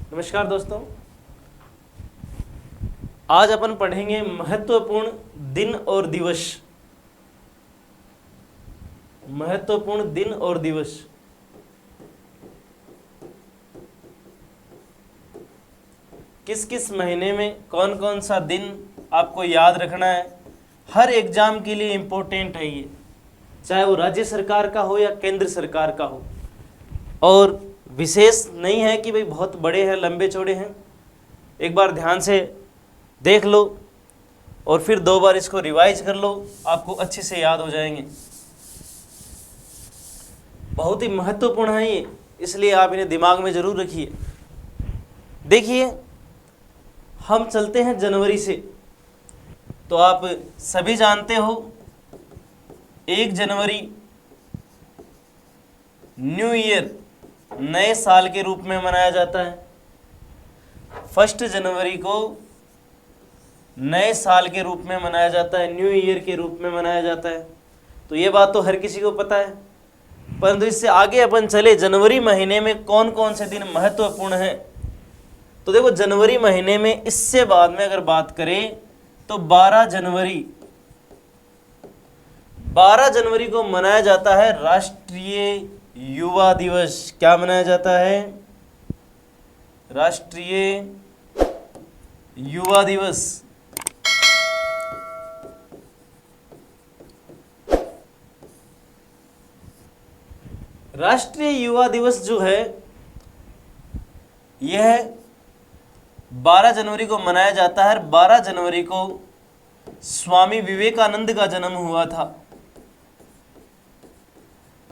नमस्कार दोस्तों, आज अपन पढ़ेंगे महत्वपूर्ण दिन और दिवस। महत्वपूर्ण दिन और दिवस। किस किस महीने में कौन कौन सा दिन आपको याद रखना है। हर एग्जाम के लिए इम्पोर्टेंट है ये, चाहे वो राज्य सरकार का हो या केंद्र सरकार का हो। और विशेष नहीं है कि भाई बहुत बड़े हैं, लंबे चौड़े हैं। एक बार ध्यान से देख लो और फिर 2 बार इसको रिवाइज कर लो, आपको अच्छे से याद हो जाएंगे। बहुत ही महत्वपूर्ण है ये, इसलिए आप इन्हें दिमाग में जरूर रखिए। देखिए, हम चलते हैं जनवरी से, तो आप सभी जानते हो 1 जनवरी न्यू ईयर, नए साल के रूप में मनाया जाता है। 1 जनवरी को नए साल के रूप में मनाया जाता है, न्यू ईयर के रूप में मनाया जाता है। तो ये बात तो हर किसी को पता है, परंतु इससे आगे अपन चले, जनवरी महीने में कौन कौन से दिन महत्वपूर्ण हैं। तो देखो, जनवरी महीने में इससे बाद में अगर बात करें तो 12 जनवरी को मनाया जाता है राष्ट्रीय युवा दिवस। क्या मनाया जाता है? राष्ट्रीय युवा दिवस। राष्ट्रीय युवा दिवस जो है यह 12 जनवरी को मनाया जाता है। 12 जनवरी को स्वामी विवेकानंद का जन्म हुआ था।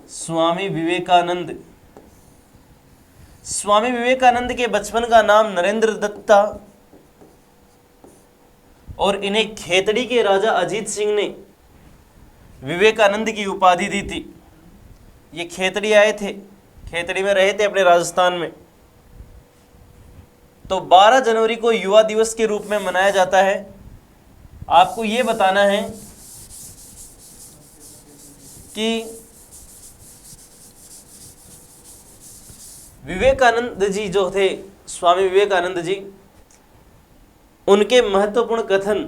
स्वामी विवेकानंद के बचपन का नाम नरेंद्र दत्त था और इन्हें खेतड़ी के राजा अजीत सिंह ने विवेकानंद की उपाधि दी थी। ये खेतड़ी आए थे, खेतड़ी में रहे थे अपने राजस्थान में। तो 12 जनवरी को युवा दिवस के रूप में मनाया जाता है। आपको ये बताना है कि विवेकानंद जी जो थे, स्वामी विवेकानंद जी, उनके महत्वपूर्ण कथन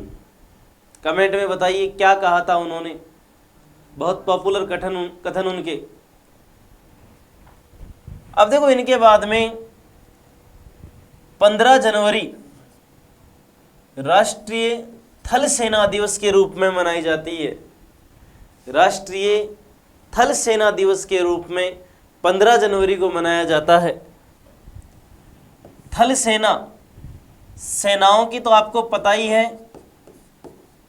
कमेंट में बताइए, क्या कहा था उन्होंने। बहुत पॉपुलर कथन उनके। अब देखो, इनके बाद में 15 जनवरी राष्ट्रीय थल सेना दिवस के रूप में मनाई जाती है। राष्ट्रीय थल सेना दिवस के रूप में 15 जनवरी को मनाया जाता है। थल सेना, सेनाओं की तो आपको पता ही है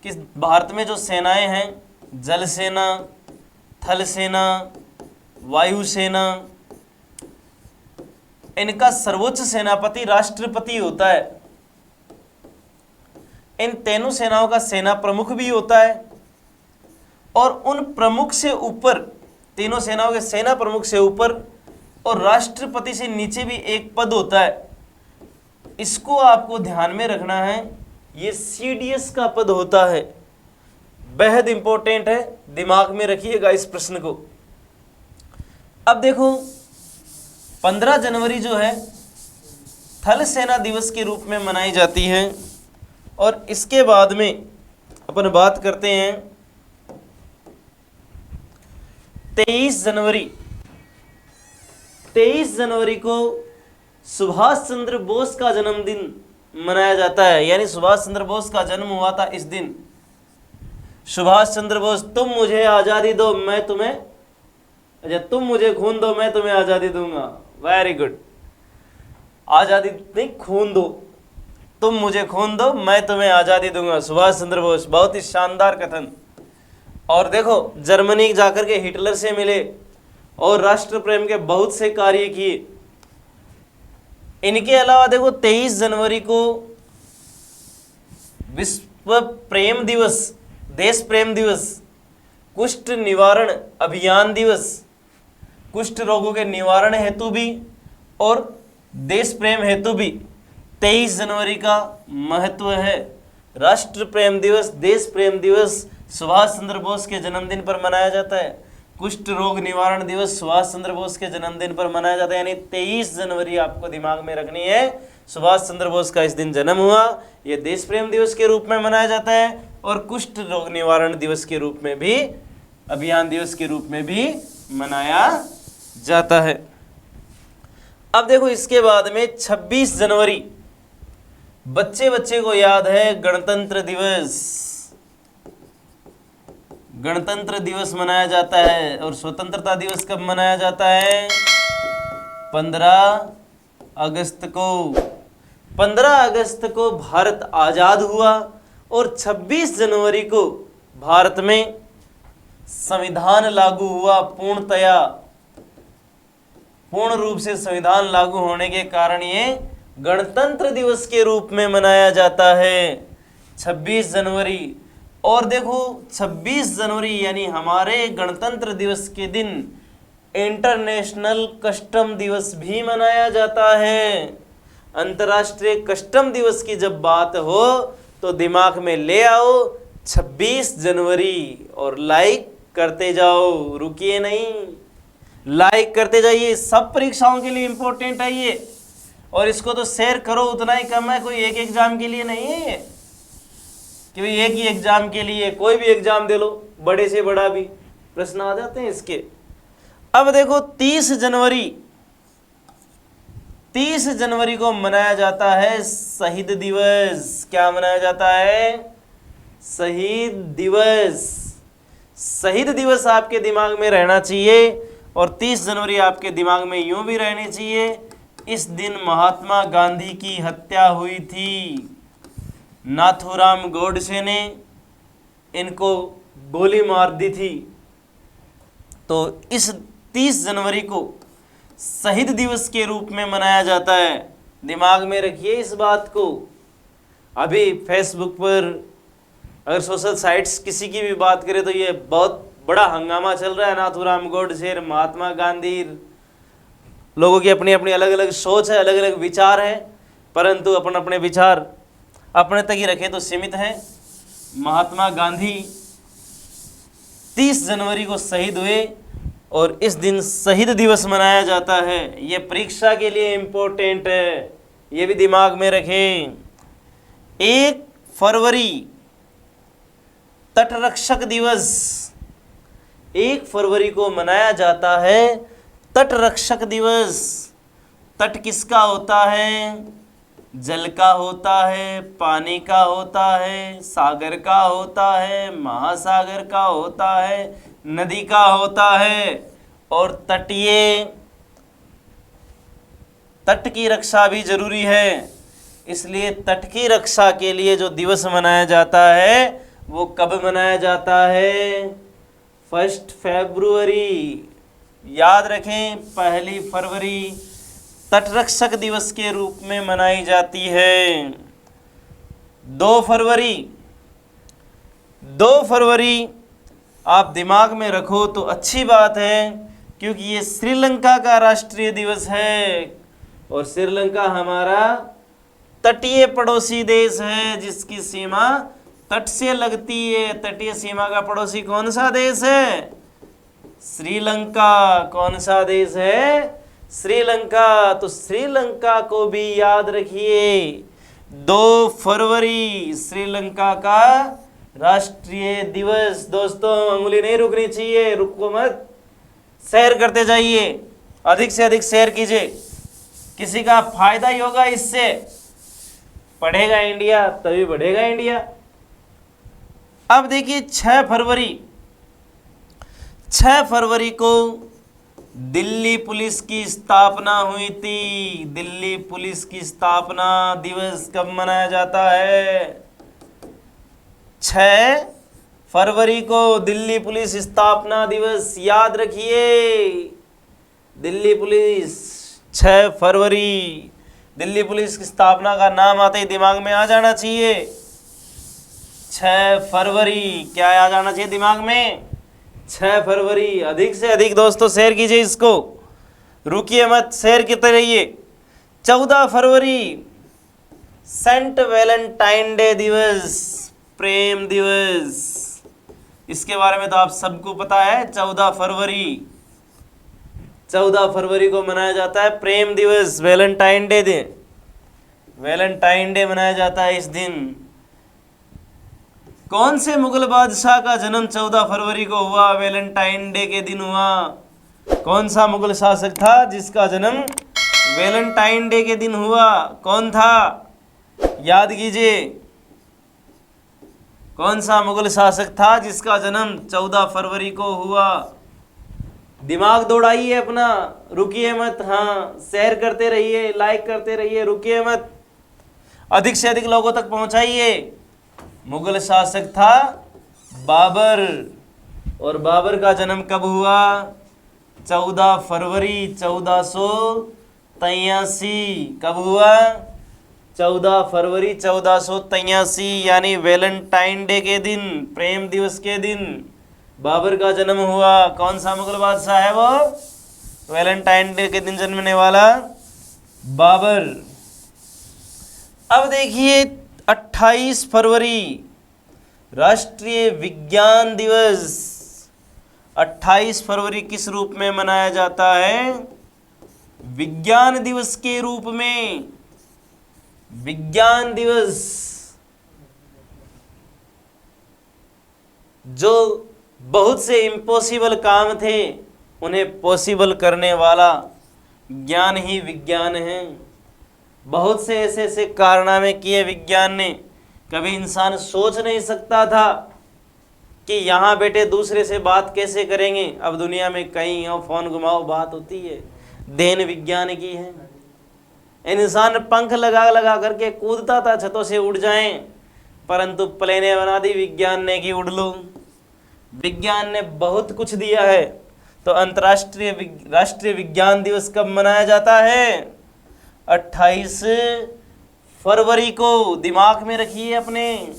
कि भारत में जो सेनाएं हैं, जल सेना, थल सेना, वायु सेना, इनका सर्वोच्च सेनापति राष्ट्रपति होता है। इन तीनों सेनाओं का सेना प्रमुख भी होता है और उन प्रमुख से ऊपर, तीनों सेनाओं के सेना प्रमुख से ऊपर और राष्ट्रपति से नीचे भी एक पद होता है। इसको आपको ध्यान में रखना है, ये CDS का पद होता है। बेहद इंपॉर्टेंट है, दिमाग में रखिएगा इस प्रश्न को। अब देखो, 15 जनवरी जो है थल सेना दिवस के रूप में मनाई जाती है। और इसके बाद में अपन बात करते हैं 23 जनवरी। 23 जनवरी को सुभाष चंद्र बोस का जन्मदिन मनाया जाता है, यानी सुभाष चंद्र बोस का जन्म हुआ था इस दिन। सुभाष चंद्र बोस, तुम मुझे आज़ादी दो मैं तुम्हें, अच्छा तुम मुझे खून दो मैं तुम्हें आज़ादी दूंगा। Very good. आज़ादी नहीं, खून दो, तुम मुझे खून दो मैं तुम्हें आज़ादी दूंगा। सुभाष चंद्र बोस, बहुत ही शानदार कथन। और देखो, जर्मनी जाकर के हिटलर से मिले और राष्ट्र प्रेम के बहुत से कार्य किए। इनके अलावा देखो, 23 जनवरी को विश्व प्रेम दिवस, देश प्रेम दिवस, कुष्ठ निवारण अभियान दिवस, कुष्ठ रोगों के निवारण हेतु भी और देश प्रेम हेतु भी 23 जनवरी का महत्व है। राष्ट्र प्रेम दिवस, देश प्रेम दिवस सुभाष चंद्र बोस के जन्मदिन पर मनाया जाता है। कुष्ठ रोग निवारण दिवस सुभाष चंद्र बोस के जन्मदिन पर मनाया जाता है, यानी 23 जनवरी आपको दिमाग में रखनी है। सुभाष चंद्र बोस का इस दिन जन्म हुआ, ये देश प्रेम दिवस के रूप में मनाया जाता है और कुष्ठ रोग निवारण दिवस के रूप में भी, अभियान दिवस के रूप में भी मनाया जाता है। अब देखो इसके बाद में 26 जनवरी बच्चे बच्चे को याद है गणतंत्र दिवस। गणतंत्र दिवस मनाया जाता है और स्वतंत्रता दिवस कब मनाया जाता है? 15 अगस्त को। 15 अगस्त को भारत आजाद हुआ और 26 जनवरी को भारत में संविधान लागू हुआ पूर्णतया। पूर्ण रूप से संविधान लागू होने के कारण ये गणतंत्र दिवस के रूप में मनाया जाता है 26 जनवरी। और देखो 26 जनवरी यानी हमारे गणतंत्र दिवस के दिन इंटरनेशनल कस्टम दिवस भी मनाया जाता है। अंतर्राष्ट्रीय कस्टम दिवस की जब बात हो तो दिमाग में ले आओ 26 जनवरी और लाइक करते जाओ, रुकिए नहीं, लाइक करते जाइए। सब परीक्षाओं के लिए इंपॉर्टेंट है ये, और इसको तो शेयर करो उतना ही कम है। कोई एक एग्जाम के लिए नहीं है ये कि भाई एक ही एग्जाम के लिए, कोई भी एग्जाम दे लो, बड़े से बड़ा भी प्रश्न आ जाते हैं इसके। अब देखो 30 जनवरी को मनाया जाता है शहीद दिवस। क्या मनाया जाता है? शहीद दिवस। शहीद दिवस आपके दिमाग में रहना चाहिए और 30 जनवरी आपके दिमाग में यूं भी रहनी चाहिए, इस दिन महात्मा गांधी की हत्या हुई थी। नाथूराम गोडसे ने इनको गोली मार दी थी। तो इस 30 जनवरी को शहीद दिवस के रूप में मनाया जाता है। दिमाग में रखिए इस बात को। अभी फेसबुक पर अगर सोशल साइट्स किसी की भी बात करें तो ये बहुत बड़ा हंगामा चल रहा है। नाथूराम गोडसे, महात्मा गांधी, लोगों की अपनी अपनी अलग अलग सोच है, अलग अलग विचार है, परंतु अपने अपने विचार अपने तक ही रखे तो सीमित है। महात्मा गांधी 30 जनवरी को शहीद हुए और इस दिन शहीद दिवस मनाया जाता है। ये परीक्षा के लिए इम्पोर्टेंट है, ये भी दिमाग में रखें। 1 फरवरी तटरक्षक दिवस। 1 फरवरी को मनाया जाता है तटरक्षक दिवस। तट किसका होता है? जल का होता है, पानी का होता है, सागर का होता है, महासागर का होता है, नदी का होता है। और तट की रक्षा भी जरूरी है, इसलिए तट की रक्षा के लिए जो दिवस मनाया जाता है वो कब मनाया जाता है? 1 फरवरी। याद रखें 1 फरवरी तटरक्षक दिवस के रूप में मनाई जाती है। 2 फरवरी आप दिमाग में रखो तो अच्छी बात है, क्योंकि ये श्रीलंका का राष्ट्रीय दिवस है और श्रीलंका हमारा तटीय पड़ोसी देश है जिसकी सीमा तट से लगती है। तटीय सीमा का पड़ोसी कौन सा देश है? श्रीलंका। कौन सा देश है? श्रीलंका। तो श्रीलंका को भी याद रखिए। 2 फरवरी श्रीलंका का राष्ट्रीय दिवस। दोस्तों उंगली नहीं रुकनी चाहिए, रुको मत, शेयर करते जाइए, अधिक से अधिक शेयर कीजिए, किसी का फायदा ही होगा इससे। पढ़ेगा इंडिया तभी बढ़ेगा इंडिया। अब देखिए 6 फरवरी को दिल्ली पुलिस की स्थापना हुई थी। दिल्ली पुलिस की स्थापना दिवस कब मनाया जाता है? 6 फरवरी को दिल्ली पुलिस स्थापना दिवस। याद रखिए दिल्ली पुलिस 6 फरवरी। दिल्ली पुलिस की स्थापना का नाम आते ही दिमाग में आ जाना चाहिए 6 फरवरी। क्या आ जाना चाहिए दिमाग में? 6 फरवरी। अधिक से अधिक दोस्तों शेयर कीजिए इसको, रुकिए मत, शेयर करते रहिए। 14 फरवरी सेंट वैलेंटाइन डे दिवस, प्रेम दिवस। इसके बारे में तो आप सबको पता है। 14 फरवरी को मनाया जाता है प्रेम दिवस, वैलेंटाइन डे। वैलेंटाइन डे मनाया जाता है इस दिन। कौन से मुगल बादशाह का जन्म 14 फरवरी को हुआ, वैलेंटाइन डे के दिन हुआ? कौन सा मुगल शासक था जिसका जन्म वैलेंटाइन डे के दिन हुआ? कौन था? याद कीजिए, कौन सा मुगल शासक था जिसका जन्म 14 फरवरी को हुआ? दिमाग दौड़ाइए अपना, रुकिए मत। हाँ, शेयर करते रहिए, लाइक करते रहिए, रुकिए मत, अधिक से अधिक लोगों तक पहुंचाइए। मुगल शासक था बाबर, और बाबर का जन्म कब हुआ? 14 फरवरी 1483। कब हुआ? 14 फरवरी 1483, यानी वैलेंटाइन डे के दिन, प्रेम दिवस के दिन बाबर का जन्म हुआ। कौन सा मुगल बादशाह है वो? वैलेंटाइन डे के दिन जन्मने वाला बाबर। अब देखिए 28 फरवरी राष्ट्रीय विज्ञान दिवस। 28 फरवरी किस रूप में मनाया जाता है? विज्ञान दिवस के रूप में। विज्ञान दिवस, जो बहुत से इम्पॉसिबल काम थे उन्हें पॉसिबल करने वाला ज्ञान ही विज्ञान है। बहुत से ऐसे ऐसे कारनामे किए विज्ञान ने, कभी इंसान सोच नहीं सकता था कि यहाँ बैठे दूसरे से बात कैसे करेंगे। अब दुनिया में कहीं हो, फोन घुमाओ, बात होती है। देन विज्ञान की है। इंसान पंख लगा लगा करके कूदता था छतों से उड़ जाएं, परंतु प्लेनें बना दी विज्ञान ने कि उड़ लो। विज्ञान ने बहुत कुछ दिया है। तो अंतर्राष्ट्रीय राष्ट्रीय विज्ञान दिवस कब मनाया जाता है? 28 फरवरी को। दिमाग में रखिए अपने,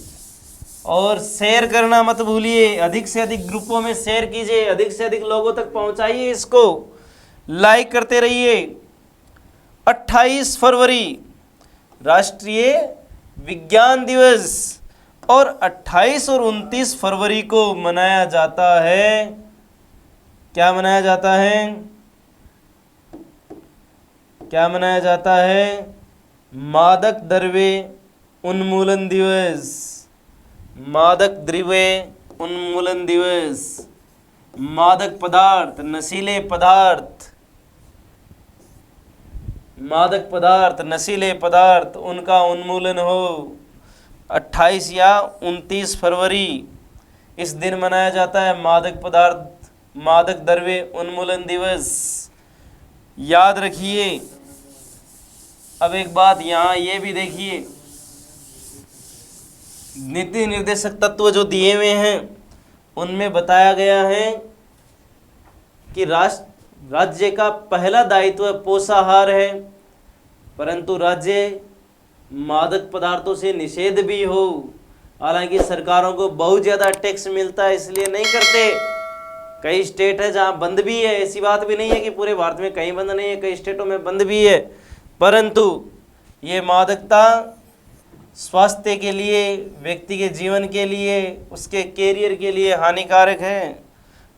और शेयर करना मत भूलिए। अधिक से अधिक ग्रुपों में शेयर कीजिए, अधिक से अधिक लोगों तक पहुंचाइए, इसको लाइक करते रहिए। 28 फरवरी राष्ट्रीय विज्ञान दिवस, और 28 और 29 फरवरी को मनाया जाता है, क्या मनाया जाता है? क्या मनाया जाता है? मादक द्रव्य उन्मूलन दिवस। मादक द्रव्य उन्मूलन दिवस। मादक पदार्थ, नशीले पदार्थ, मादक पदार्थ, नशीले पदार्थ, उनका उन्मूलन हो। 28 या 29 फरवरी इस दिन मनाया जाता है मादक पदार्थ, मादक द्रव्य उन्मूलन दिवस। याद रखिए। अब एक बात यहाँ ये भी देखिए, नीति निर्देशक तत्व जो दिए हुए हैं उनमें बताया गया है कि राज्य का पहला दायित्व पोषाहार है, परंतु राज्य मादक पदार्थों से निषेध भी हो। हालांकि सरकारों को बहुत ज़्यादा टैक्स मिलता है, इसलिए नहीं करते। कई स्टेट है जहां बंद भी है, ऐसी बात भी नहीं है कि पूरे भारत में कहीं बंद नहीं है, कई स्टेटों में बंद भी है। परंतु ये मादकता स्वास्थ्य के लिए, व्यक्ति के जीवन के लिए, उसके कैरियर के लिए हानिकारक है।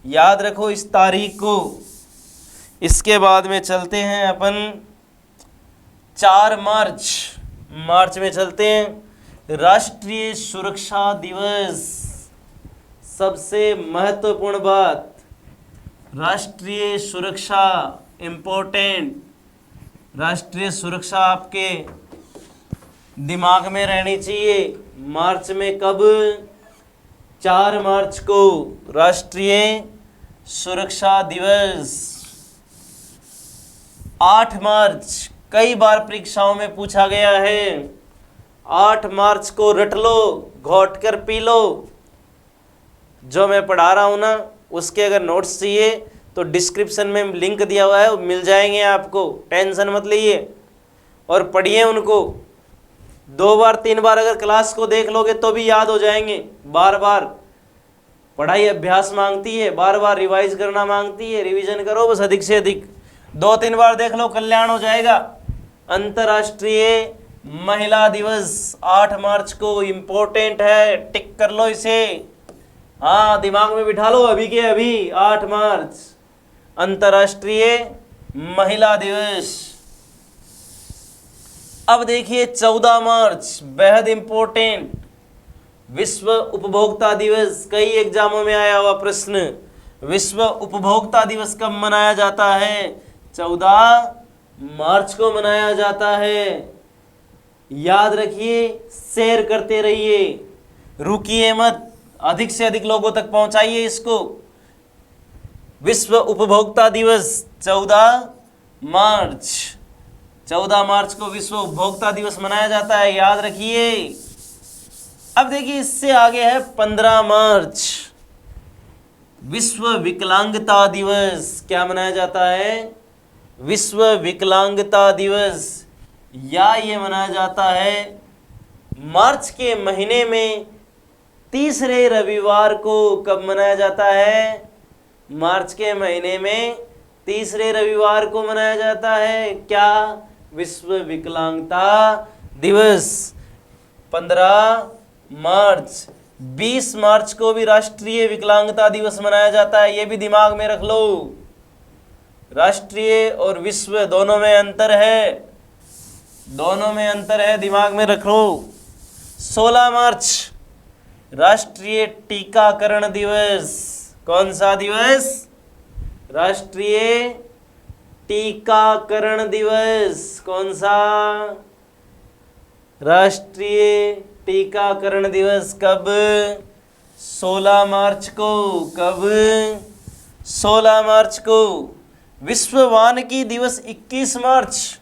याद रखो इस तारीख को। इसके बाद में चलते हैं अपन 4 मार्च में चलते हैं। राष्ट्रीय सुरक्षा दिवस। सबसे महत्वपूर्ण बात, राष्ट्रीय सुरक्षा इम्पोर्टेंट। राष्ट्रीय सुरक्षा आपके दिमाग में रहनी चाहिए। मार्च में कब? 4 मार्च को राष्ट्रीय सुरक्षा दिवस। 8 मार्च कई बार परीक्षाओं में पूछा गया है। 8 मार्च को रट लो, घोट कर पी लो। जो मैं पढ़ा रहा हूँ ना, उसके अगर नोट्स चाहिए तो डिस्क्रिप्शन में लिंक दिया हुआ है, मिल जाएंगे आपको, टेंशन मत लीजिए। और पढ़िए उनको 2 बार 3 बार अगर क्लास को देख लोगे तो भी याद हो जाएंगे। बार बार पढ़ाई अभ्यास मांगती है, बार बार रिवाइज करना मांगती है। रिवीजन करो बस अधिक से अधिक, 2-3 बार देख लो, कल्याण हो जाएगा। अंतर्राष्ट्रीय महिला दिवस 8 मार्च को इम्पोर्टेंट है, टिक कर लो इसे। हाँ, दिमाग में बिठा लो, अभी के अभी 8 मार्च अंतर्राष्ट्रीय महिला दिवस। अब देखिए 14 मार्च बेहद इंपॉर्टेंट, विश्व उपभोक्ता दिवस। कई एग्जामों में आया हुआ प्रश्न, विश्व उपभोक्ता दिवस कब मनाया जाता है? 14 मार्च को मनाया जाता है। याद रखिए, शेयर करते रहिए, रुकिए मत, अधिक से अधिक लोगों तक पहुंचाइए इसको। विश्व उपभोक्ता दिवस 14 मार्च, 14 मार्च को विश्व उपभोक्ता दिवस मनाया जाता है, याद रखिए। अब देखिए इससे आगे है 15 मार्च, विश्व विकलांगता दिवस। क्या मनाया जाता है? विश्व विकलांगता दिवस, या ये मनाया जाता है मार्च के महीने में तीसरे रविवार को। कब मनाया जाता है? मार्च के महीने में तीसरे रविवार को मनाया जाता है। क्या? विश्व विकलांगता दिवस 15 मार्च। 20 मार्च को भी राष्ट्रीय विकलांगता दिवस मनाया जाता है, ये भी दिमाग में रख लो। राष्ट्रीय और विश्व दोनों में अंतर है, दोनों में अंतर है, दिमाग में रखो। 16 मार्च राष्ट्रीय टीकाकरण दिवस। कौन सा दिवस? राष्ट्रीय टीकाकरण दिवस। कौन सा? राष्ट्रीय टीकाकरण दिवस। कब? 16 मार्च को। कब? 16 मार्च को। विश्व वानिकी दिवस 21 मार्च।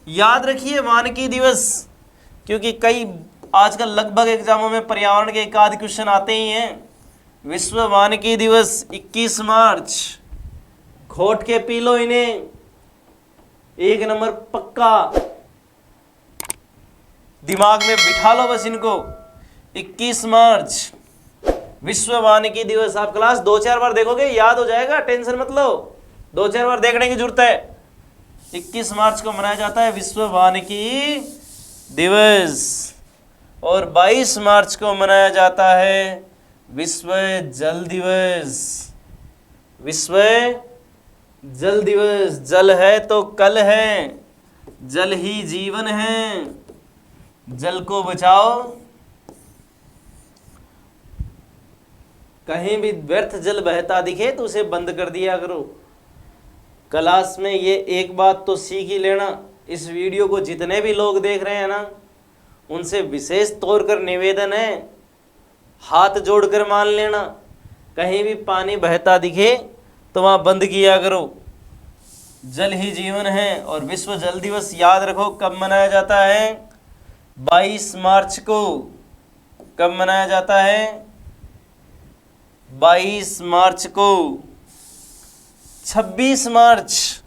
याद रखिए वानिकी दिवस, क्योंकि कई आजकल लगभग एग्जामों में पर्यावरण के एक आध क्वेश्चन आते ही हैं। विश्व वानिकी दिवस 21 मार्च। घोट के पी लो इन्हें, 1 नंबर पक्का, दिमाग में बिठा लो बस इनको। 21 मार्च विश्व वानिकी दिवस। आप क्लास 2-4 बार देखोगे, याद हो जाएगा, टेंशन मत लो, 2-4 बार देखने की जरूरत है। 21 मार्च को मनाया जाता है विश्व वानिकी दिवस, और 22 मार्च को मनाया जाता है विश्व जल दिवस। विश्व जल दिवस। जल है तो कल है, जल ही जीवन है, जल को बचाओ। कहीं भी व्यर्थ जल बहता दिखे तो उसे बंद कर दिया करो। क्लास में ये एक बात तो सीख ही लेना, इस वीडियो को जितने भी लोग देख रहे हैं ना, उनसे विशेष तौर पर निवेदन है, हाथ जोड़कर मान लेना, कहीं भी पानी बहता दिखे तो वहाँ बंद किया करो। जल ही जीवन है। और विश्व जल दिवस याद रखो कब मनाया जाता है? 22 मार्च को। कब मनाया जाता है? 22 मार्च को। 26 मार्च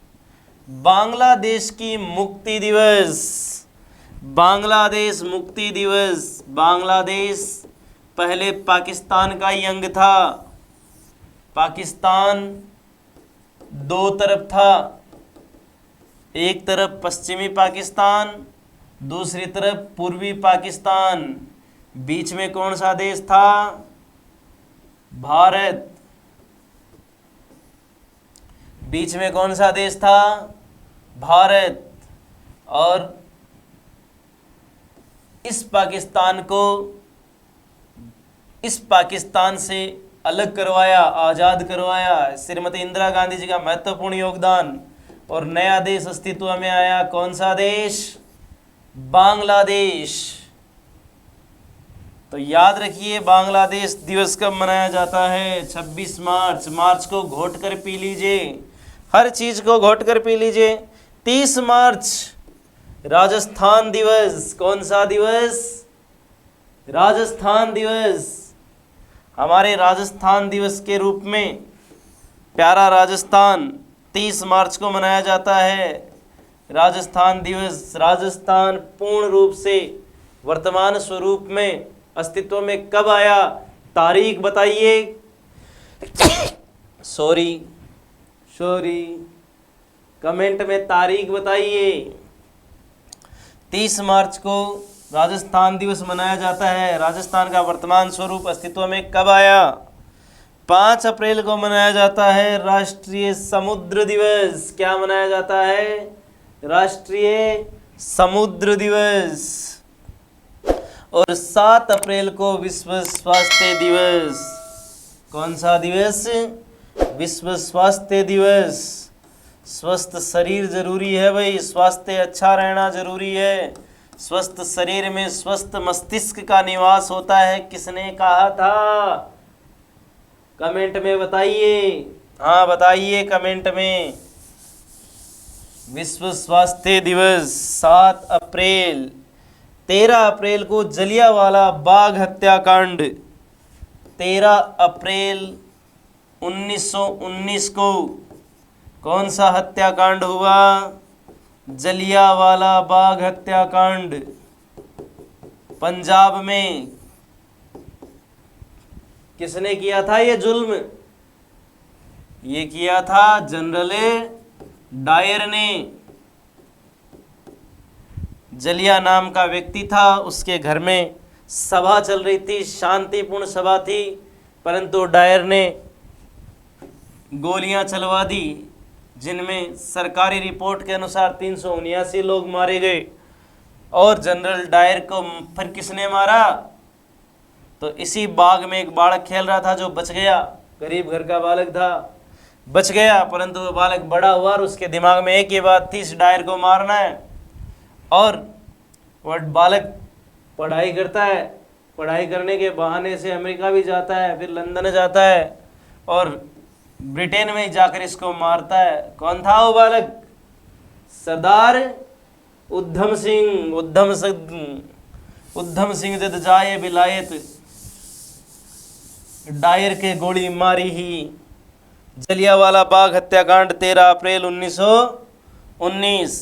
बांग्लादेश की मुक्ति दिवस। बांग्लादेश मुक्ति दिवस। बांग्लादेश पहले पाकिस्तान का ही अंग था। पाकिस्तान 2 तरफ था, एक तरफ पश्चिमी पाकिस्तान, दूसरी तरफ पूर्वी पाकिस्तान। बीच में कौन सा देश था? भारत। बीच में कौन सा देश था? भारत। और इस पाकिस्तान से अलग करवाया, आज़ाद करवाया, श्रीमती इंदिरा गांधी जी का महत्वपूर्ण योगदान, और नया देश अस्तित्व में आया। कौन सा देश? बांग्लादेश। तो याद रखिए बांग्लादेश दिवस कब मनाया जाता है? 26 मार्च। मार्च को घोट कर पी लीजिए, हर चीज को घोट कर पी लीजिए। 30 मार्च राजस्थान दिवस। कौन सा दिवस? राजस्थान दिवस। हमारे राजस्थान दिवस के रूप में प्यारा राजस्थान 30 मार्च को मनाया जाता है। राजस्थान दिवस। राजस्थान पूर्ण रूप से वर्तमान स्वरूप में अस्तित्व में कब आया? तारीख बताइए। सॉरी, कमेंट में तारीख बताइए। 30 मार्च को राजस्थान दिवस मनाया जाता है। राजस्थान का वर्तमान स्वरूप अस्तित्व में कब आया? 5 अप्रैल को मनाया जाता है राष्ट्रीय समुद्र दिवस। क्या मनाया जाता है? राष्ट्रीय समुद्र दिवस। और 7 अप्रैल को विश्व स्वास्थ्य दिवस। कौन सा दिवस? विश्व स्वास्थ्य दिवस। स्वस्थ शरीर जरूरी है भाई, स्वास्थ्य अच्छा रहना जरूरी है। स्वस्थ शरीर में स्वस्थ मस्तिष्क का निवास होता है, किसने कहा था? कमेंट में बताइए। हाँ बताइए कमेंट में। विश्व स्वास्थ्य दिवस 7 अप्रैल। 13 अप्रैल को जलियांवाला बाग हत्याकांड। 13 अप्रैल 1919 को कौन सा हत्याकांड हुआ? जलियांवाला बाग हत्याकांड। पंजाब में किसने किया था ये जुल्म? ये किया था जनरल डायर ने। जलिया नाम का व्यक्ति था, उसके घर में सभा चल रही थी, शांतिपूर्ण सभा थी, परंतु डायर ने गोलियां चलवा दी, जिनमें सरकारी रिपोर्ट के अनुसार 379 लोग मारे गए। और जनरल डायर को फिर किसने मारा? तो इसी बाग में एक बालक खेल रहा था जो बच गया, गरीब घर का बालक था, बच गया, परंतु वो बालक बड़ा हुआ और उसके दिमाग में एक ही बात थी, इस डायर को मारना है। और वह बालक पढ़ाई करता है, पढ़ाई करने के बहाने से अमेरिका भी जाता है, फिर लंदन जाता है और ब्रिटेन में जाकर इसको मारता है। कौन था वो बालक? सरदार उधम सिंह। उधम सिंह जद जाए बिलायत, डायर के गोली मारी ही। जलियांवाला बाग हत्याकांड 13 अप्रैल 1919।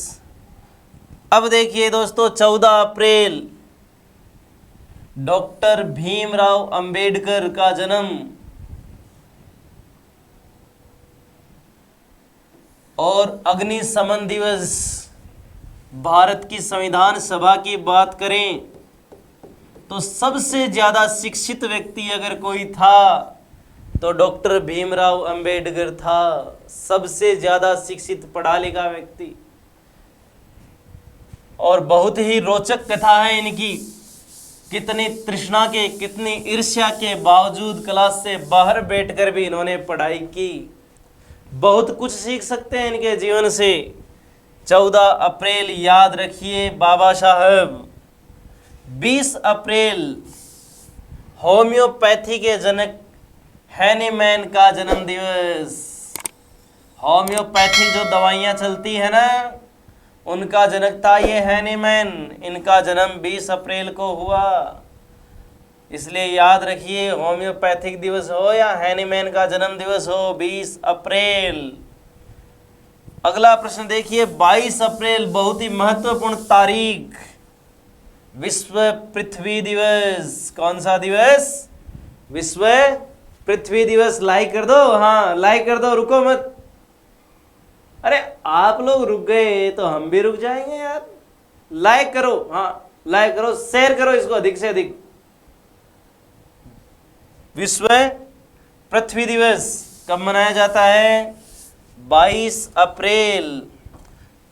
अब देखिए दोस्तों 14 अप्रैल डॉक्टर भीमराव अंबेडकर का जन्म। और अग्निशमन दिवस। भारत की संविधान सभा की बात करें तो सबसे ज्यादा शिक्षित व्यक्ति अगर कोई था तो डॉक्टर भीमराव अंबेडकर था। सबसे ज्यादा शिक्षित पढ़ा लिखा व्यक्ति। और बहुत ही रोचक कथा है इनकी। कितनी तृष्णा के, कितनी ईर्ष्या के बावजूद क्लास से बाहर बैठकर भी इन्होंने पढ़ाई की। बहुत कुछ सीख सकते हैं इनके जीवन से। 14 अप्रैल याद रखिए बाबा साहब। 20 अप्रैल होम्योपैथी के जनक हैनीमैन का जन्म दिवस। होम्योपैथी जो दवाइयाँ चलती है ना, उनका जनक था ये हैनीमैन। इनका जन्म 20 अप्रैल को हुआ, इसलिए याद रखिए होम्योपैथिक दिवस हो या हैनीमैन का जन्म दिवस हो, 20 अप्रैल। अगला प्रश्न देखिए 22 अप्रैल, बहुत ही महत्वपूर्ण तारीख, विश्व पृथ्वी दिवस। कौन सा दिवस? विश्व पृथ्वी दिवस। लाइक कर दो, हाँ लाइक कर दो, रुको मत। अरे आप लोग रुक गए तो हम भी रुक जाएंगे यार। लाइक करो, हाँ लाइक करो, शेयर करो इसको अधिक से अधिक। विश्व पृथ्वी दिवस कब मनाया जाता है? 22 अप्रैल।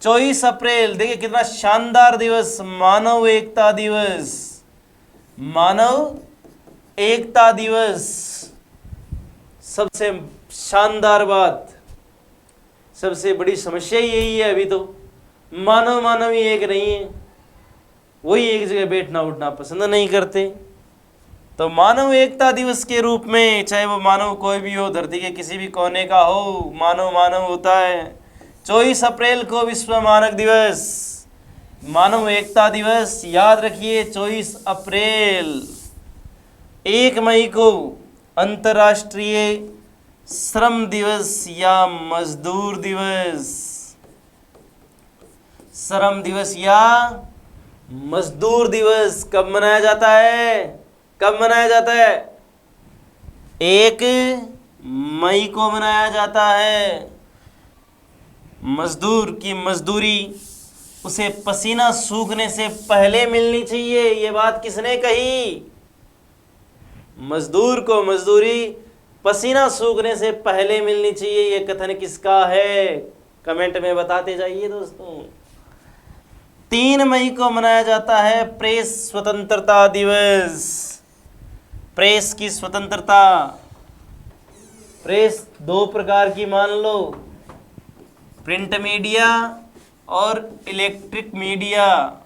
24 अप्रैल, देखिए कितना शानदार दिवस, मानव एकता दिवस। मानव एकता दिवस। सबसे शानदार बात, सबसे बड़ी समस्या यही है अभी तो, मानव ही एक नहीं है, वही एक जगह बैठना उठना पसंद नहीं करते। तो मानव एकता दिवस के रूप में, चाहे वो मानव कोई भी हो, धरती के किसी भी कोने का हो, मानव होता है। 24 अप्रैल को विश्व मानव दिवस, मानव एकता दिवस याद रखिए 24 अप्रैल। 1 मई को अंतर्राष्ट्रीय श्रम दिवस या मजदूर दिवस। श्रम दिवस या मजदूर दिवस कब मनाया जाता है? कब मनाया जाता है? 1 मई को मनाया जाता है। मजदूर की मजदूरी उसे पसीना सूखने से पहले मिलनी चाहिए। ये बात किसने कही? मजदूर को मजदूरी पसीना सूखने से पहले मिलनी चाहिए। ये कथन किसका है? कमेंट में बताते जाइए दोस्तों। 3 मई को मनाया जाता है प्रेस स्वतंत्रता दिवस। प्रेस की स्वतंत्रता। प्रेस 2 प्रकार की मान लो, प्रिंट मीडिया और इलेक्ट्रिक मीडिया,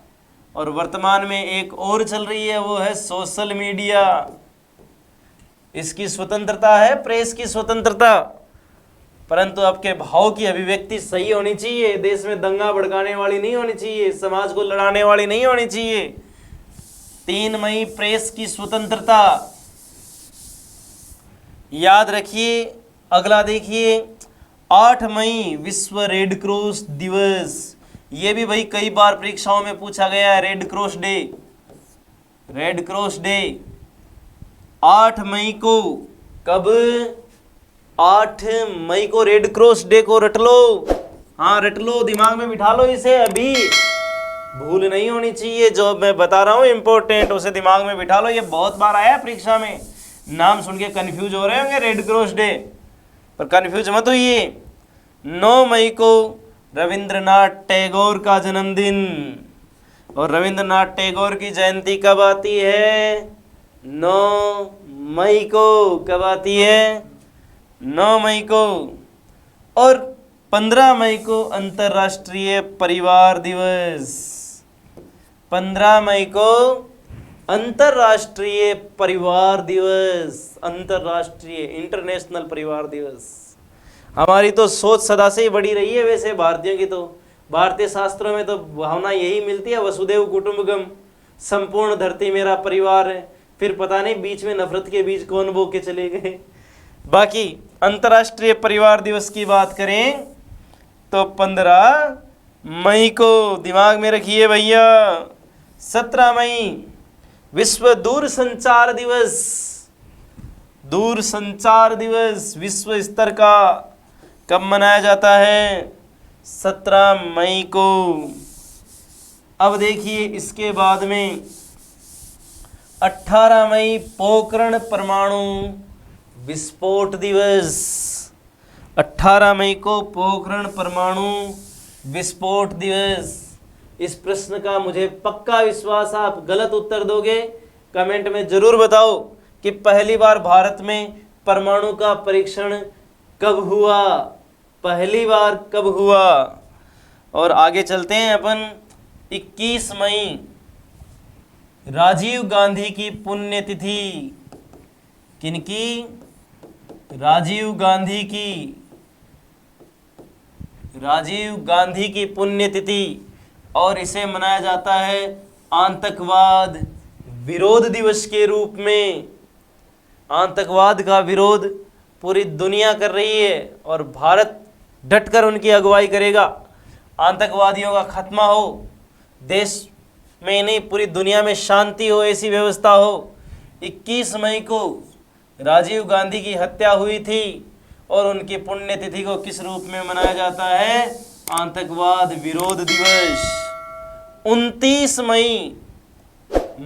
और वर्तमान में एक और चल रही है, वो है सोशल मीडिया। इसकी स्वतंत्रता है, प्रेस की स्वतंत्रता। परंतु आपके भाव की अभिव्यक्ति सही होनी चाहिए, देश में दंगा भड़काने वाली नहीं होनी चाहिए, समाज को लड़ाने वाली नहीं होनी चाहिए। 3 मई प्रेस की स्वतंत्रता। याद रखिए। अगला देखिए, 8 मई विश्व रेड क्रॉस दिवस। ये भी भाई कई बार परीक्षाओं में पूछा गया है। Red cross day, red cross day 8 मई को। कब? 8 मई को रेड क्रॉस डे को रट लो। हाँ रट लो, दिमाग में बिठा लो इसे, अभी भूल नहीं होनी चाहिए। जो मैं बता रहा हूँ इंपॉर्टेंट, उसे दिमाग में बिठा लो। ये बहुत बार आया है परीक्षा में, नाम सुन के कंफ्यूज हो रहे होंगे रेड क्रॉस डे, पर कंफ्यूज मत होइए। 9 मई को रविंद्रनाथ टैगोर का जन्मदिन। और रविंद्रनाथ टैगोर की जयंती कब आती है? 9 मई को। कब आती है? 9 मई को। और 15 मई को अंतर्राष्ट्रीय परिवार दिवस। 15 मई को अंतर्राष्ट्रीय परिवार दिवस। अंतर्राष्ट्रीय, इंटरनेशनल परिवार दिवस। हमारी तो सोच सदा से ही बड़ी रही है वैसे भारतीयों की। तो भारतीय शास्त्रों में तो भावना यही मिलती है, वसुदेव कुटुंबकम, संपूर्ण धरती मेरा परिवार है। फिर पता नहीं बीच में नफरत के बीज कौन बो के चले गए। बाकी अंतर्राष्ट्रीय परिवार दिवस की बात करें तो 15 मई को, दिमाग में रखिए भैया। 17 मई विश्व दूरसंचार दिवस। दूरसंचार दिवस विश्व स्तर का कब मनाया जाता है? 17 मई को। अब देखिए इसके बाद में 18 मई पोखरण परमाणु विस्फोट दिवस। 18 मई को पोखरण परमाणु विस्फोट दिवस। इस प्रश्न का मुझे पक्का विश्वास आप गलत उत्तर दोगे। कमेंट में जरूर बताओ कि पहली बार भारत में परमाणु का परीक्षण कब हुआ? पहली बार कब हुआ? और आगे चलते हैं अपन। 21 मई राजीव गांधी की पुण्यतिथि। किनकी? राजीव गांधी की। राजीव गांधी की पुण्यतिथि। और इसे मनाया जाता है आतंकवाद विरोध दिवस के रूप में। आतंकवाद का विरोध पूरी दुनिया कर रही है और भारत डटकर उनकी अगुवाई करेगा। आतंकवादियों का खात्मा हो, देश में नहीं पूरी दुनिया में शांति हो, ऐसी व्यवस्था हो। 21 मई को राजीव गांधी की हत्या हुई थी और उनकी पुण्यतिथि को किस रूप में मनाया जाता है? आतंकवाद विरोध दिवस। 29 मई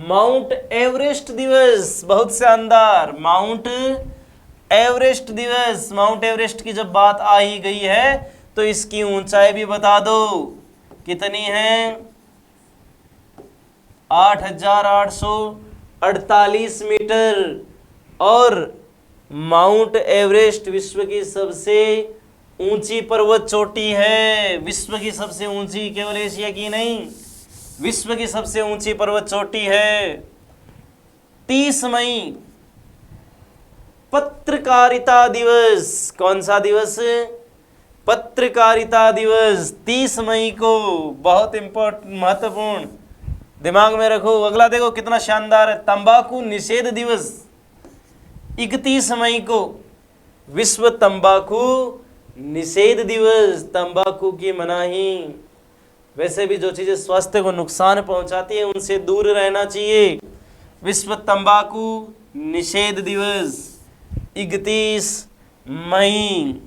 माउंट एवरेस्ट दिवस। बहुत शानदार, माउंट एवरेस्ट दिवस। माउंट एवरेस्ट की जब बात आ ही गई है तो इसकी ऊंचाई भी बता दो कितनी है? 8,848 मीटर। और माउंट एवरेस्ट विश्व की सबसे ऊंची पर्वत चोटी है। विश्व की सबसे ऊंची, केवल एशिया की नहीं, विश्व की सबसे ऊंची पर्वत चोटी है। 30 मई पत्रकारिता दिवस। कौन सा दिवस? पत्रकारिता दिवस। 30 मई को। बहुत इंपॉर्टेंट, महत्वपूर्ण, दिमाग में रखो। अगला देखो कितना शानदार है, तंबाकू निषेध दिवस। 31 मई को विश्व तंबाकू निषेध दिवस। तंबाकू की मनाही। वैसे भी जो चीजें स्वास्थ्य को नुकसान पहुंचाती है उनसे दूर रहना चाहिए। विश्व तंबाकू निषेध दिवस 31 मई।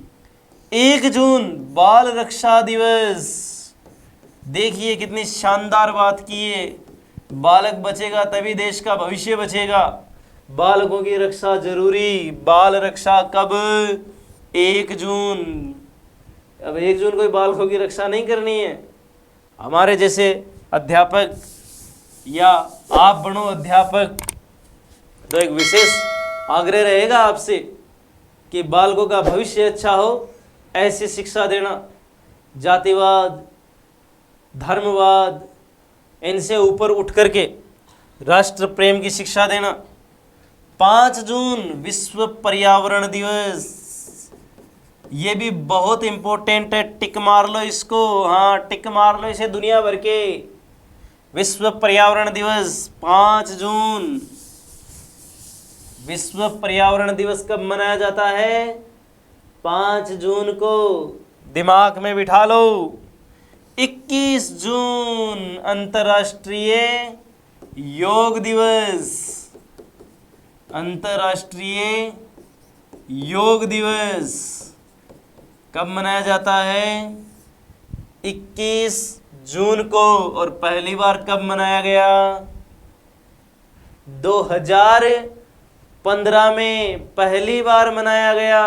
1 जून बाल रक्षा दिवस। देखिए कितनी शानदार बात की है। बालक बचेगा तभी देश का भविष्य बचेगा। बालकों की रक्षा जरूरी। बाल रक्षा कब? 1 जून। अब 1 जून कोई बालकों की रक्षा नहीं करनी है। हमारे जैसे अध्यापक या आप बनो अध्यापक, तो एक विशेष आग्रह रहेगा आपसे कि बालकों का भविष्य अच्छा हो, ऐसी शिक्षा देना। जातिवाद, धर्मवाद, इनसे ऊपर उठ करके राष्ट्र प्रेम की शिक्षा देना। 5 जून विश्व पर्यावरण दिवस, ये भी बहुत इंपॉर्टेंट है। टिक मार लो इसको, हाँ टिक मार लो इसे दुनिया भर के। विश्व पर्यावरण दिवस 5 जून। विश्व पर्यावरण दिवस कब मनाया जाता है? 5 जून को। दिमाग में बिठा लो। 21 जून अंतर्राष्ट्रीय योग दिवस। अंतर्राष्ट्रीय योग दिवस कब मनाया जाता है? 21 जून को। और पहली बार कब मनाया गया? 2015 में पहली बार मनाया गया।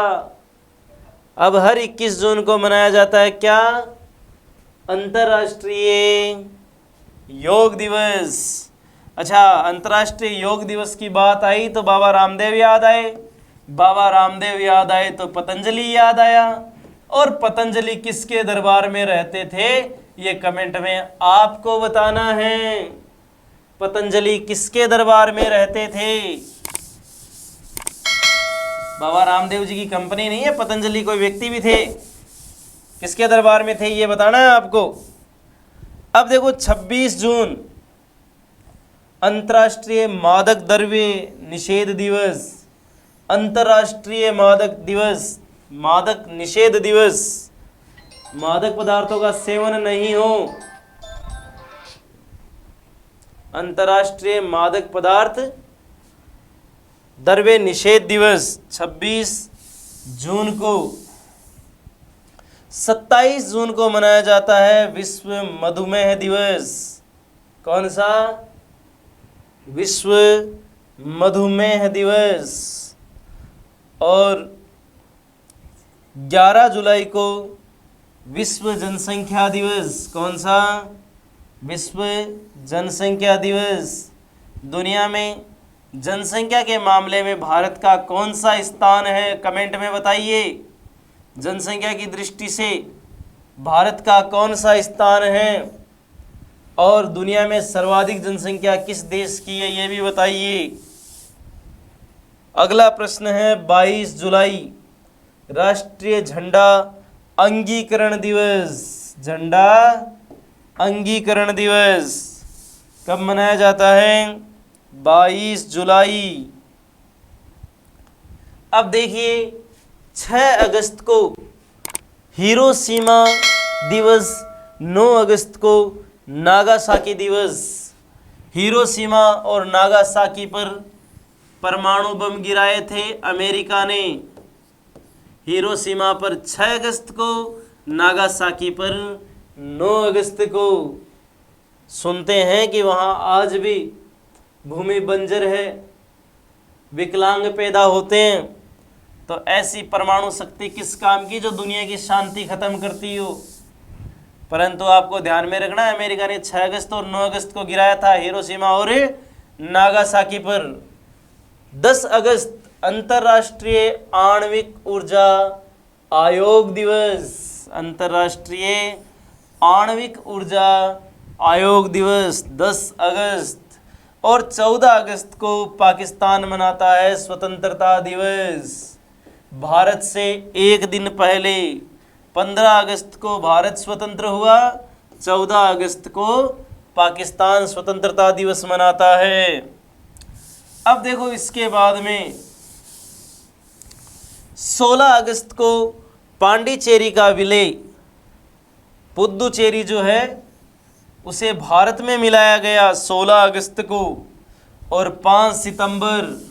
अब हर 21 जून को मनाया जाता है क्या? अंतर्राष्ट्रीय योग दिवस। अच्छा, अंतर्राष्ट्रीय योग दिवस की बात आई तो बाबा रामदेव याद आए। बाबा रामदेव याद आए तो पतंजलि याद आया। और पतंजलि किसके दरबार में रहते थे, ये कमेंट में आपको बताना है। पतंजलि किसके दरबार में रहते थे? बाबा रामदेव जी की कंपनी नहीं है, पतंजलि कोई व्यक्ति भी थे। किसके दरबार में थे ये बताना है आपको। अब देखो 26 जून अंतर्राष्ट्रीय मादक द्रव्य निषेध दिवस। अंतर्राष्ट्रीय मादक दिवस, मादक निषेध दिवस। मादक पदार्थों का सेवन नहीं हो। अंतर्राष्ट्रीय मादक पदार्थ द्रव्य निषेध दिवस 26 जून को। 27 जून को मनाया जाता है विश्व मधुमेह दिवस। कौन सा? विश्व मधुमेह दिवस। और 11 जुलाई को विश्व जनसंख्या दिवस। कौन सा? विश्व जनसंख्या दिवस। दुनिया में जनसंख्या के मामले में भारत का कौन सा स्थान है, कमेंट में बताइए। जनसंख्या की दृष्टि से भारत का कौन सा स्थान है, और दुनिया में सर्वाधिक जनसंख्या किस देश की है, ये भी बताइए। अगला प्रश्न है 22 जुलाई राष्ट्रीय झंडा अंगीकरण दिवस। झंडा अंगीकरण दिवस कब मनाया जाता है? 22 जुलाई। अब देखिए 6 अगस्त को हिरोशिमा दिवस, 9 अगस्त को नागासाकी दिवस। हिरोशिमा और नागासाकी पर परमाणु बम गिराए थे अमेरिका ने। हिरोशिमा पर 6 अगस्त को, नागासाकी पर 9 अगस्त को। सुनते हैं कि वहाँ आज भी भूमि बंजर है, विकलांग पैदा होते हैं। तो ऐसी परमाणु शक्ति किस काम की जो दुनिया की शांति खत्म करती हो। परंतु आपको ध्यान में रखना है, अमेरिका ने 6 अगस्त और 9 अगस्त को गिराया था हिरोशिमा और नागासाकी पर। 10 अगस्त अंतर्राष्ट्रीय आणविक ऊर्जा आयोग दिवस। अंतर्राष्ट्रीय आणविक ऊर्जा आयोग दिवस 10 अगस्त। और 14 अगस्त को पाकिस्तान मनाता है स्वतंत्रता दिवस। भारत से एक दिन पहले 15 अगस्त को भारत स्वतंत्र हुआ, 14 अगस्त को पाकिस्तान स्वतंत्रता दिवस मनाता है। अब देखो इसके बाद में 16 अगस्त को पांडिचेरी का विलय, पुदुचेरी जो है उसे भारत में मिलाया गया 16 अगस्त को। और 5 सितंबर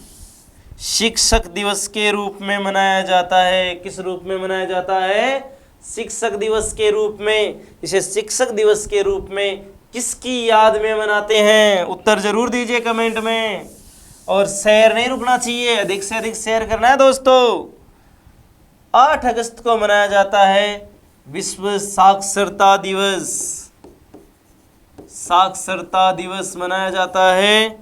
शिक्षक दिवस के रूप में मनाया जाता है। किस रूप में मनाया जाता है? शिक्षक दिवस के रूप में, इसे शिक्षक दिवस के रूप में किसकी याद में मनाते हैं? उत्तर जरूर दीजिए कमेंट में। और शेयर नहीं रुकना चाहिए, अधिक से अधिक शेयर करना है दोस्तों। 8 अगस्त को मनाया जाता है विश्व साक्षरता दिवस। साक्षरता दिवस मनाया जाता है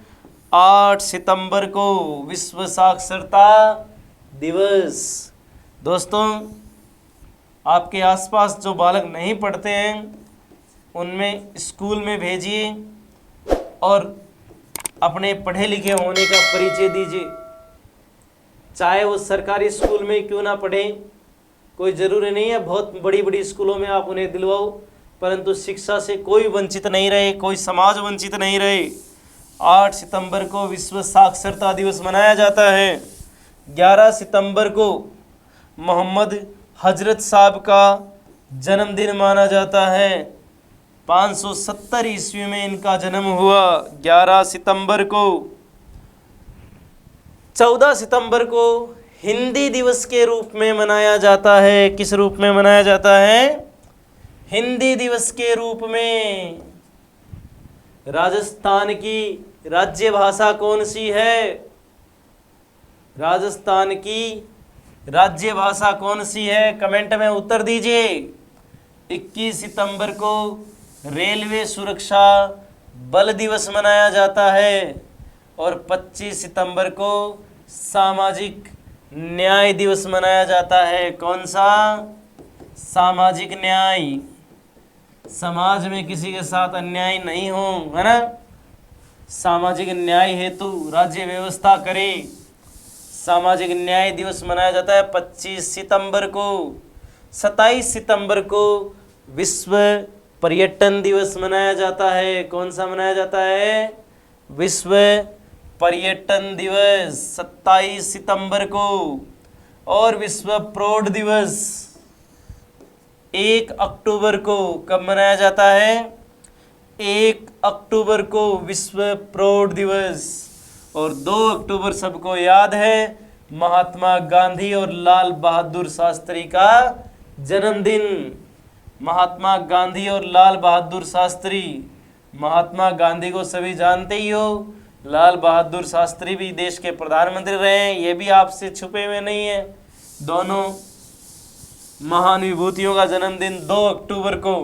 8 सितंबर को, विश्व साक्षरता दिवस। दोस्तों, आपके आसपास जो बालक नहीं पढ़ते हैं उनमें स्कूल में भेजिए और अपने पढ़े लिखे होने का परिचय दीजिए। चाहे वो सरकारी स्कूल में क्यों ना पढ़ें, कोई ज़रूरी नहीं है बहुत बड़ी बड़ी स्कूलों में आप उन्हें दिलवाओ, परंतु शिक्षा से कोई वंचित नहीं रहे, कोई समाज वंचित नहीं रहे। 8 सितंबर को विश्व साक्षरता दिवस मनाया जाता है। 11 सितंबर को मोहम्मद हजरत साहब का जन्मदिन माना जाता है। 570 ईस्वी में इनका जन्म हुआ 11 सितंबर को। 14 सितंबर को हिंदी दिवस के रूप में मनाया जाता है। किस रूप में मनाया जाता है? हिंदी दिवस के रूप में। राजस्थान की राज्य भाषा कौन सी है? राजस्थान की राज्य भाषा कौन सी है? कमेंट में उत्तर दीजिए। 21 सितंबर को रेलवे सुरक्षा बल दिवस मनाया जाता है और 25 सितंबर को सामाजिक न्याय दिवस मनाया जाता है। कौन सा? सामाजिक न्याय। समाज में किसी के साथ अन्याय नहीं हो, है ना? सामाजिक न्याय हेतु राज्य व्यवस्था करे। सामाजिक न्याय दिवस मनाया जाता है 25 सितंबर को। 27 सितंबर को विश्व पर्यटन दिवस मनाया जाता है। कौन सा मनाया जाता है? विश्व पर्यटन दिवस 27 सितंबर को। और विश्व प्रौढ़ दिवस 1 अक्टूबर को। कब मनाया जाता है? 1 अक्टूबर को विश्व प्रौढ़ दिवस। और 2 अक्टूबर सबको याद है, महात्मा गांधी और लाल बहादुर शास्त्री का जन्मदिन। महात्मा गांधी और लाल बहादुर शास्त्री। महात्मा गांधी को सभी जानते ही हो, लाल बहादुर शास्त्री भी देश के प्रधानमंत्री रहे हैं, ये भी आपसे छुपे हुए नहीं है। दोनों महान विभूतियों का जन्मदिन 2 अक्टूबर को।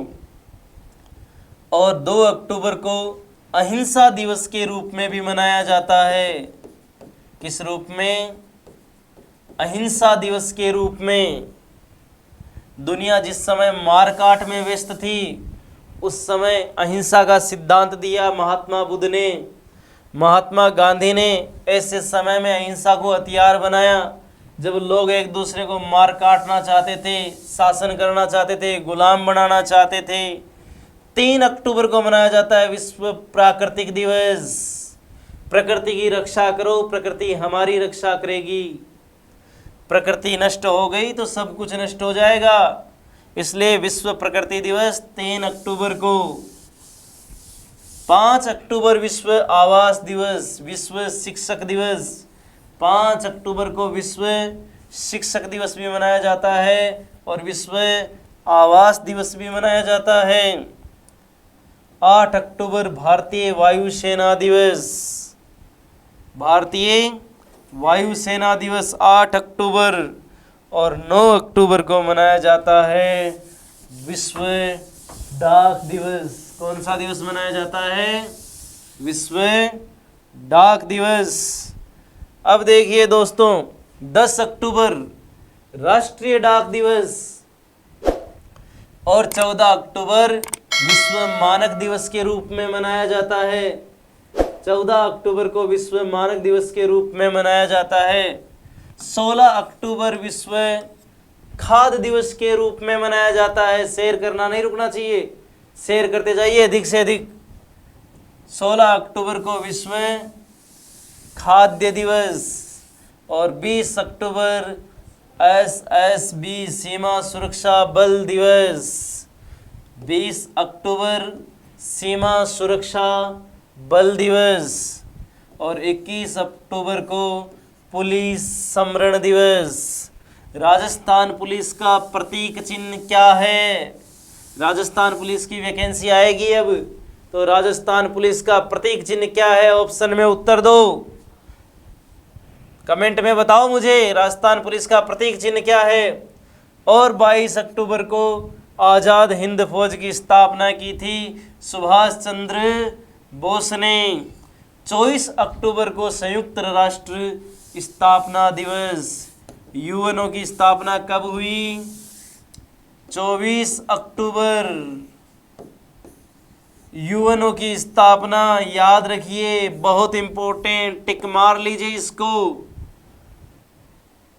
और 2 अक्टूबर को अहिंसा दिवस के रूप में भी मनाया जाता है। किस रूप में? अहिंसा दिवस के रूप में। दुनिया जिस समय मारकाट में व्यस्त थी, उस समय अहिंसा का सिद्धांत दिया महात्मा बुद्ध ने। महात्मा गांधी ने ऐसे समय में अहिंसा को हथियार बनाया जब लोग एक दूसरे को मार काटना चाहते थे, शासन करना चाहते थे, गुलाम बनाना चाहते थे। 3 अक्टूबर को मनाया जाता है विश्व प्राकृतिक दिवस। प्रकृति की रक्षा करो, प्रकृति हमारी रक्षा करेगी। प्रकृति नष्ट हो गई तो सब कुछ नष्ट हो जाएगा, इसलिए विश्व प्रकृति दिवस 3 अक्टूबर को। 5 अक्टूबर विश्व आवास दिवस, विश्व शिक्षक दिवस। 5 अक्टूबर को विश्व शिक्षक दिवस भी मनाया जाता है और विश्व आवास दिवस भी मनाया जाता है। 8 अक्टूबर भारतीय वायुसेना दिवस। भारतीय वायुसेना दिवस 8 अक्टूबर। और 9 अक्टूबर को मनाया जाता है विश्व डाक दिवस। कौन सा दिवस मनाया जाता है? विश्व डाक दिवस। अब देखिए दोस्तों, 10 अक्टूबर राष्ट्रीय डाक दिवस और 14 अक्टूबर विश्व मानक दिवस के रूप में मनाया जाता है। 14 अक्टूबर को विश्व मानक दिवस के रूप में मनाया जाता है। 16 अक्टूबर विश्व खाद्य दिवस के रूप में मनाया जाता है। शेयर करना नहीं रुकना चाहिए, शेयर करते जाइए अधिक से अधिक। 16 अक्टूबर को विश्व खाद्य दिवस और 20 अक्टूबर एसएसबी सीमा सुरक्षा बल दिवस। 20 अक्टूबर सीमा सुरक्षा बल दिवस और 21 अक्टूबर को पुलिस स्मरण दिवस। राजस्थान पुलिस का प्रतीक चिन्ह क्या है? राजस्थान पुलिस की वैकेंसी आएगी अब, तो राजस्थान पुलिस का प्रतीक चिन्ह क्या है? ऑप्शन में उत्तर दो, कमेंट में बताओ मुझे राजस्थान पुलिस का प्रतीक चिन्ह क्या है। और 22 अक्टूबर को आज़ाद हिंद फौज की स्थापना की थी सुभाष चंद्र बोस ने। 24 अक्टूबर को संयुक्त राष्ट्र स्थापना दिवस, यूएनओ की स्थापना कब हुई? 24 अक्टूबर यूएनओ की स्थापना, याद रखिए, बहुत इंपॉर्टेंट, टिक मार लीजिए इसको,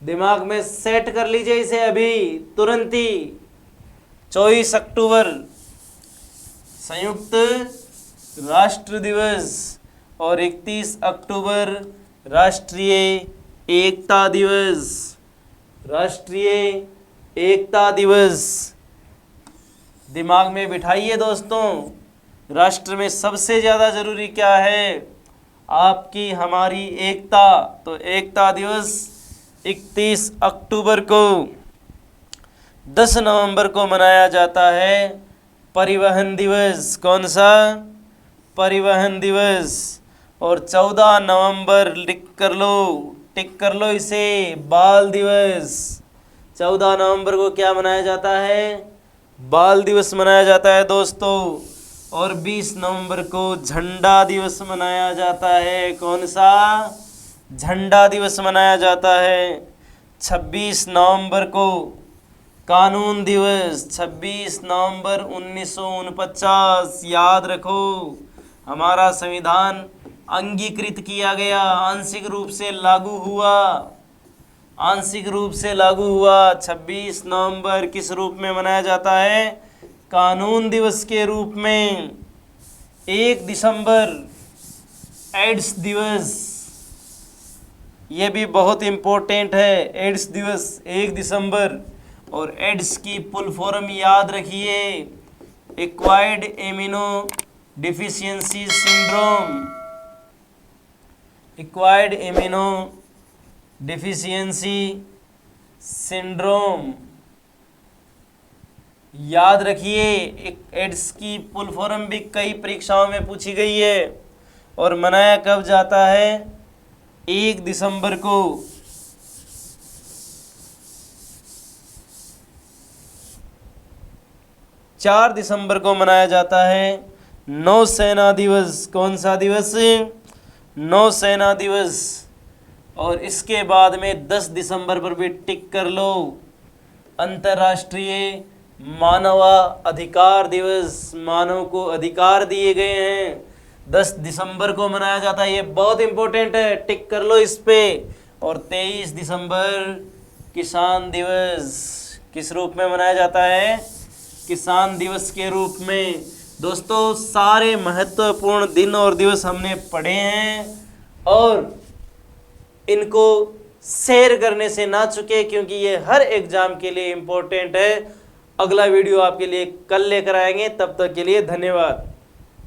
दिमाग में सेट कर लीजिए इसे अभी तुरंत ही। 24 अक्टूबर संयुक्त राष्ट्र दिवस और 31 अक्टूबर राष्ट्रीय एकता दिवस। राष्ट्रीय एकता दिवस दिमाग में बिठाइए दोस्तों। राष्ट्र में सबसे ज़्यादा ज़रूरी क्या है? आपकी हमारी एकता। तो एकता दिवस 31 अक्टूबर को। 10 नवंबर को मनाया जाता है परिवहन दिवस। कौन सा? परिवहन दिवस। और 14 नवंबर लिख कर लो, टिक कर लो इसे, बाल दिवस। 14 नवंबर को क्या मनाया जाता है? बाल दिवस मनाया जाता है दोस्तों। और 20 नवंबर को झंडा दिवस मनाया जाता है। कौन सा? झंडा दिवस मनाया जाता है। 26 नवंबर को कानून दिवस, 26 नवंबर 1949, याद रखो, हमारा संविधान अंगीकृत किया गया, आंशिक रूप से लागू हुआ, आंशिक रूप से लागू हुआ। 26 नवंबर किस रूप में मनाया जाता है? कानून दिवस के रूप में। 1 दिसंबर एड्स दिवस, ये भी बहुत इम्पोर्टेंट है, एड्स दिवस 1 दिसंबर। और एड्स की फुल फॉर्म याद रखिए, acquired amino deficiency syndrome. Acquired amino deficiency syndrome याद रखिए। एड्स की फुल फॉर्म भी कई परीक्षाओं में पूछी गई है। और मनाया कब जाता है? 1 दिसंबर को। चार दिसंबर को मनाया जाता है नौसेना दिवस। कौन सा दिवस? नौसेना दिवस। और इसके बाद में 10 दिसंबर पर भी टिक कर लो, अंतर्राष्ट्रीय मानवाधिकार दिवस। मानव को अधिकार दिए गए हैं, 10 दिसंबर को मनाया जाता है। ये बहुत इंपॉर्टेंट है, टिक कर लो इस पे। और 23 दिसंबर किसान दिवस किस रूप में मनाया जाता है? किसान दिवस के रूप में। दोस्तों सारे महत्वपूर्ण दिन और दिवस हमने पढ़े हैं और इनको शेयर करने से ना चुके, क्योंकि ये हर एग्जाम के लिए इम्पोर्टेंट है। अगला वीडियो आपके लिए कल लेकर आएंगे, तब तक के लिए धन्यवाद।